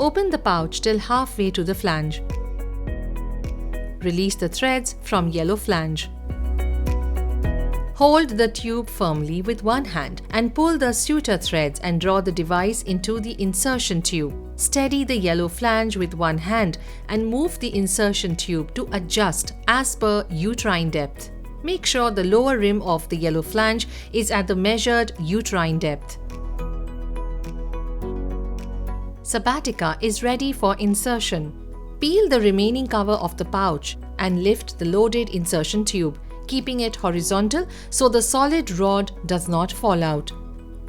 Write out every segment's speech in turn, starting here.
Open the pouch till halfway to the flange. Release the threads from yellow flange. Hold the tube firmly with one hand and pull the suture threads and draw the device into the insertion tube. Steady the yellow flange with one hand and move the insertion tube to adjust as per uterine depth. Make sure the lower rim of the yellow flange is at the measured uterine depth. Sabatica is ready for insertion. Peel the remaining cover of the pouch and lift the loaded insertion tube, keeping it horizontal so the solid rod does not fall out.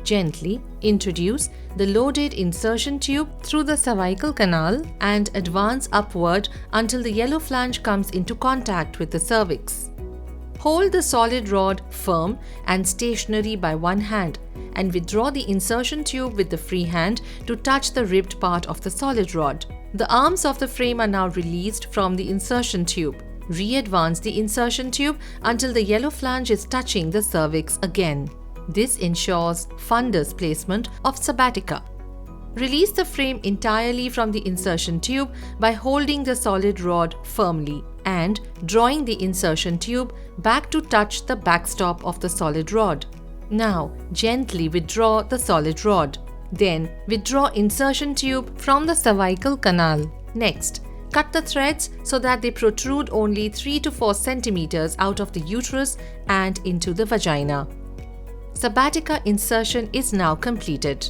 Gently introduce the loaded insertion tube through the cervical canal and advance upward until the yellow flange comes into contact with the cervix. Hold the solid rod firm and stationary by one hand and withdraw the insertion tube with the free hand to touch the ribbed part of the solid rod. The arms of the frame are now released from the insertion tube. Re-advance the insertion tube until the yellow flange is touching the cervix again. This ensures fundus placement of Sabatica. Release the frame entirely from the insertion tube by holding the solid rod firmly and drawing the insertion tube back to touch the backstop of the solid rod. Now, gently withdraw the solid rod. Then, withdraw insertion tube from the cervical canal. Next, cut the threads so that they protrude only 3 to 4 centimeters out of the uterus and into the vagina. Sabatica insertion is now completed.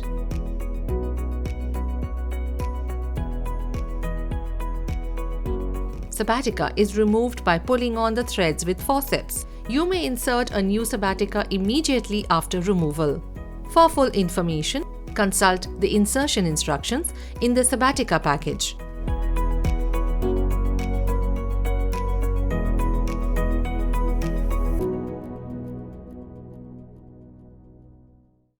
Sabatica is removed by pulling on the threads with forceps. You may insert a new Sabatica immediately after removal. For full information, consult the insertion instructions in the Sabatica package.